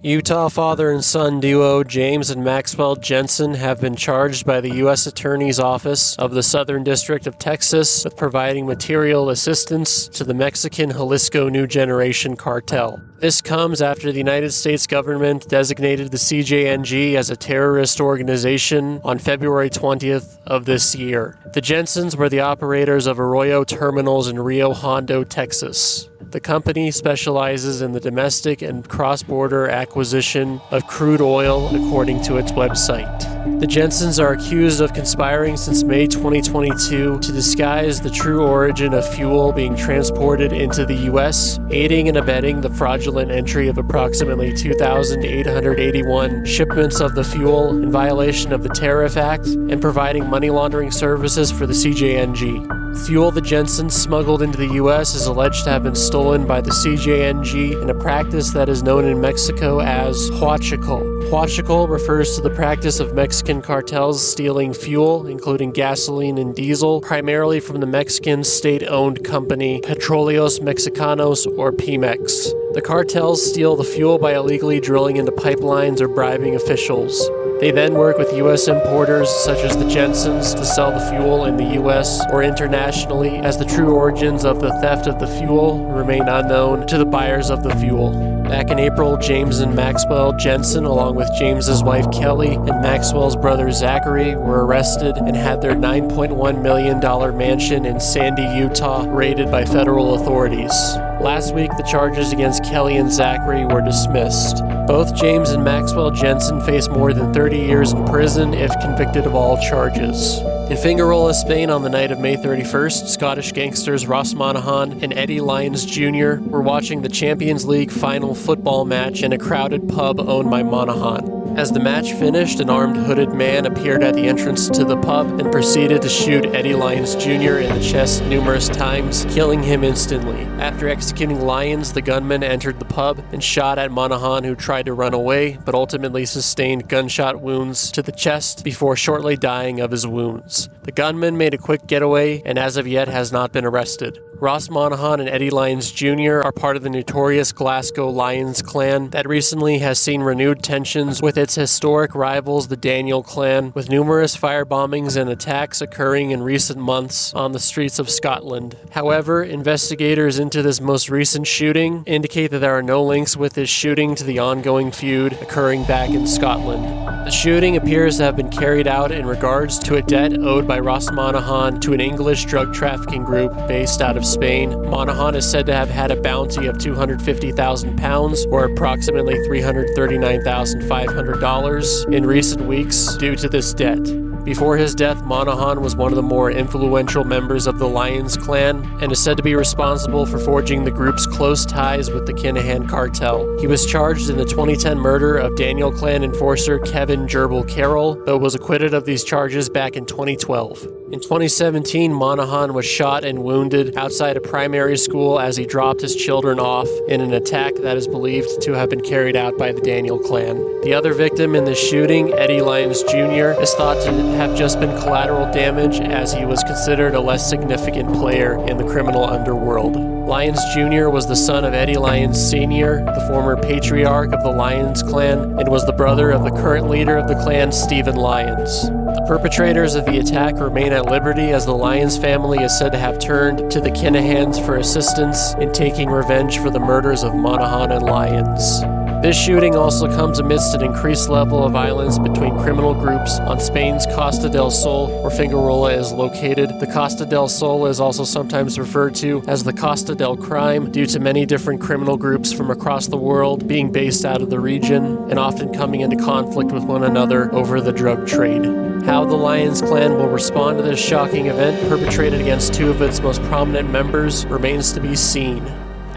Utah father and son duo James and Maxwell Jensen have been charged by the U.S. Attorney's Office of the Southern District of Texas with providing material assistance to the Mexican Jalisco New Generation Cartel. This comes after the United States government designated the CJNG as a terrorist organization on February 20th of this year. The Jensens were the operators of Arroyo Terminals in Rio Hondo, Texas. The company specializes in the domestic and cross-border acquisition of crude oil, according to its website. The Jensens are accused of conspiring since May 2022 to disguise the true origin of fuel being transported into the U.S., aiding and abetting the fraudulent entry of approximately 2,881 shipments of the fuel in violation of the Tariff Act and providing money laundering services for the CJNG. Fuel the Jensens smuggled into the U.S. is alleged to have been stolen by the CJNG in a practice that is known in Mexico as huachicoleo. Huachicoleo refers to the practice of Mexican cartels stealing fuel, including gasoline and diesel, primarily from the Mexican state-owned company Petróleos Mexicanos, or Pemex. The cartels steal the fuel by illegally drilling into pipelines or bribing officials. They then work with U.S. importers such as the Jensens to sell the fuel in the U.S. or internationally, as the true origins of the theft of the fuel remain unknown to the buyers of the fuel. Back in April, James and Maxwell Jensen, along with James's wife Kelly and Maxwell's brother Zachary, were arrested and had their $9.1 million mansion in Sandy, Utah, raided by federal authorities. Last week, the charges against Kelly and Zachary were dismissed. Both James and Maxwell Jensen face more than 30 years in prison if convicted of all charges. In Fingarola, Spain, on the night of May 31st, Scottish gangsters Ross Monahan and Eddie Lyons Jr. were watching the Champions League final football match in a crowded pub owned by Monahan. As the match finished, an armed hooded man appeared at the entrance to the pub and proceeded to shoot Eddie Lyons Jr. in the chest numerous times, killing him instantly. After executing Lyons, the gunman entered the pub and shot at Monahan, who tried to run away, but ultimately sustained gunshot wounds to the chest before shortly dying of his wounds. The gunman made a quick getaway and as of yet has not been arrested. Ross Monahan and Eddie Lyons Jr. are part of the notorious Glasgow Lions clan that recently has seen renewed tensions with its historic rivals, the Daniel clan, with numerous firebombings and attacks occurring in recent months on the streets of Scotland. However, investigators into this most recent shooting indicate that there are no links with this shooting to the ongoing feud occurring back in Scotland. The shooting appears to have been carried out in regards to a debt owed by Ross Monahan to an English drug trafficking group based out of Spain. Monahan is said to have had a bounty of £250,000, or approximately $339,500, in recent weeks due to this debt. Before his death, Monahan was one of the more influential members of the Lions clan and is said to be responsible for forging the group's close ties with the Kinahan cartel. He was charged in the 2010 murder of Daniel clan enforcer Kevin Gerbil Carroll, but was acquitted of these charges back in 2012. In 2017, Monahan was shot and wounded outside a primary school as he dropped his children off in an attack that is believed to have been carried out by the Daniel clan. The other victim in this shooting, Eddie Lyons Jr., is thought to have just been collateral damage, as he was considered a less significant player in the criminal underworld. Lyons Jr. was the son of Eddie Lyons Sr., the former patriarch of the Lyons clan, and was the brother of the current leader of the clan, Stephen Lyons. The perpetrators of the attack remain at liberty, as the Lyons family is said to have turned to the Kinahans for assistance in taking revenge for the murders of Monahan and Lyons. This shooting also comes amidst an increased level of violence between criminal groups on Spain's Costa del Sol, where Fingarola is located. The Costa del Sol is also sometimes referred to as the Costa del Crime, due to many different criminal groups from across the world being based out of the region and often coming into conflict with one another over the drug trade. How the Lyons clan will respond to this shocking event perpetrated against two of its most prominent members remains to be seen.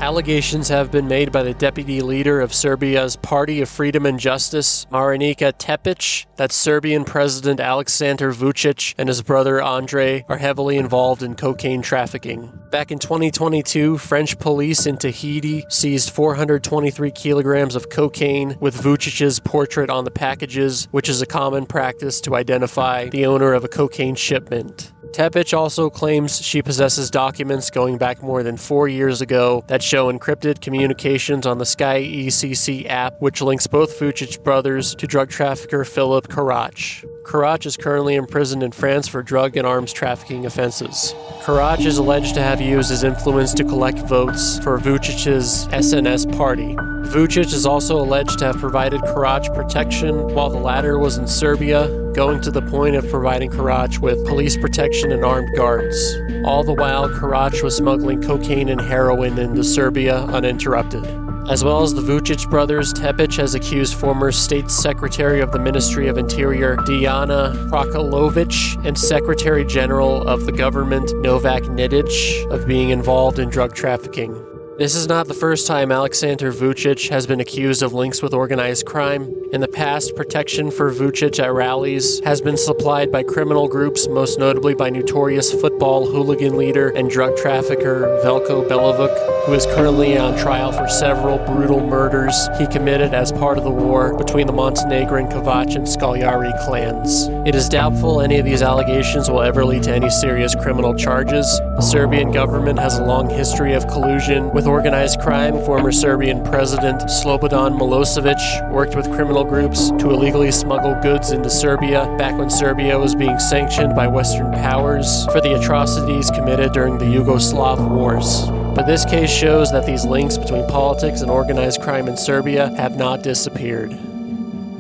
Allegations have been made by the deputy leader of Serbia's Party of Freedom and Justice, Marinika Tepic, that Serbian President Aleksandar Vučić and his brother Andrej are heavily involved in cocaine trafficking. Back in 2022, French police in Tahiti seized 423 kilograms of cocaine with Vučić's portrait on the packages, which is a common practice to identify the owner of a cocaine shipment. Tepic also claims she possesses documents going back more than 4 years ago that show encrypted communications on the Sky ECC app, which links both Vučić brothers to drug trafficker Filip Karač. Karač is currently imprisoned in France for drug and arms trafficking offenses. Karač is alleged to have used his influence to collect votes for Vučić's SNS party. Vučić is also alleged to have provided Karač protection while the latter was in Serbia, going to the point of providing Karač with police protection and armed guards. All the while, Karač was smuggling cocaine and heroin into Serbia uninterrupted. As well as the Vučić brothers, Tepić has accused former State Secretary of the Ministry of Interior Dijana Prokalović and Secretary General of the government Novak Nidić of being involved in drug trafficking. This is not the first time Aleksandar Vučić has been accused of links with organized crime. In the past, protection for Vučić at rallies has been supplied by criminal groups, most notably by notorious football hooligan leader and drug trafficker Veljko Belivuc, who is currently on trial for several brutal murders he committed as part of the war between the Montenegrin Kovač and Skaljari clans. It is doubtful any of these allegations will ever lead to any serious criminal charges. The Serbian government has a long history of collusion with organized crime. Former Serbian President Slobodan Milosevic worked with criminal groups to illegally smuggle goods into Serbia back when Serbia was being sanctioned by Western powers for the atrocities committed during the Yugoslav wars. But this case shows that these links between politics and organized crime in Serbia have not disappeared.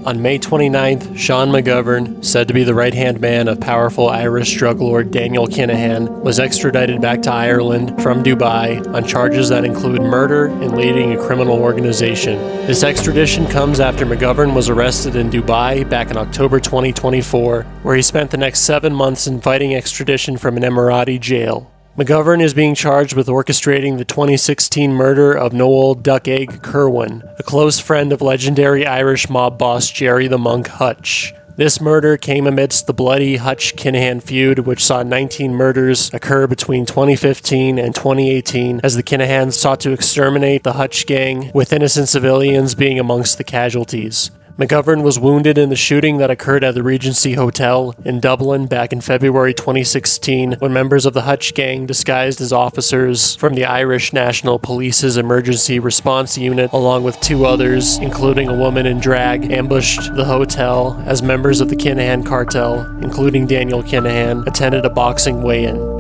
On May 29th, Sean McGovern, said to be the right-hand man of powerful Irish drug lord Daniel Kinahan, was extradited back to Ireland from Dubai on charges that include murder and leading a criminal organization. This extradition comes after McGovern was arrested in Dubai back in October 2024, where he spent the next 7 months inviting extradition from an Emirati jail. McGovern is being charged with orchestrating the 2016 murder of Noel Duck Egg Kerwin, a close friend of legendary Irish mob boss Jerry the Monk Hutch. This murder came amidst the bloody Hutch-Kinahan feud, which saw 19 murders occur between 2015 and 2018 as the Kinahans sought to exterminate the Hutch gang, with innocent civilians being amongst the casualties. McGovern was wounded in the shooting that occurred at the Regency Hotel in Dublin back in February 2016 when members of the Hutch gang disguised as officers from the Irish National Police's Emergency Response Unit along with 2 others, including a woman in drag, ambushed the hotel as members of the Kinahan cartel, including Daniel Kinahan, attended a boxing weigh-in.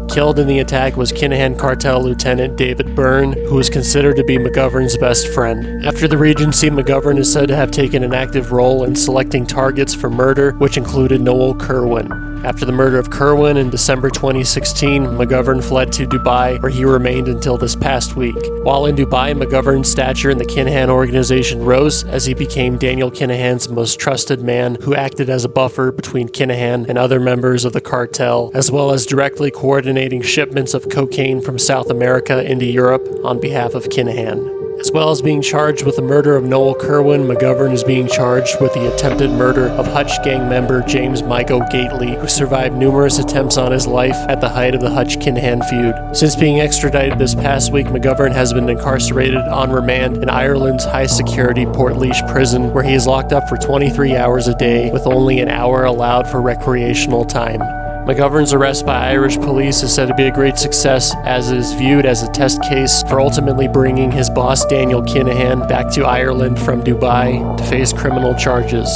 Killed in the attack was Kinahan Cartel Lieutenant David Byrne, who is considered to be McGovern's best friend. After the Regency, McGovern is said to have taken an active role in selecting targets for murder, which included Noel Kerwin. After the murder of Kerwin in December 2016, McGovern fled to Dubai, where he remained until this past week. While in Dubai, McGovern's stature in the Kinahan organization rose as he became Daniel Kinahan's most trusted man, who acted as a buffer between Kinahan and other members of the cartel, as well as directly coordinating shipments of cocaine from South America into Europe on behalf of Kinahan. As well as being charged with the murder of Noel Kerwin, McGovern is being charged with the attempted murder of Hutch gang member James Michael Gately, who survived numerous attempts on his life at the height of the Hutch-Kinahan feud. Since being extradited this past week, McGovern has been incarcerated on remand in Ireland's high-security Portlaoise prison, where he is locked up for 23 hours a day with only an hour allowed for recreational time. McGovern's arrest by Irish police is said to be a great success, as it is viewed as a test case for ultimately bringing his boss Daniel Kinahan back to Ireland from Dubai to face criminal charges.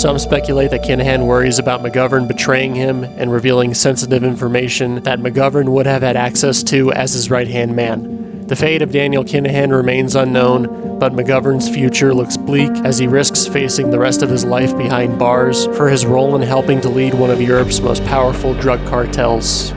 Some speculate that Kinahan worries about McGovern betraying him and revealing sensitive information that McGovern would have had access to as his right-hand man. The fate of Daniel Kinahan remains unknown, but McGovern's future looks bleak as he risks facing the rest of his life behind bars for his role in helping to lead one of Europe's most powerful drug cartels.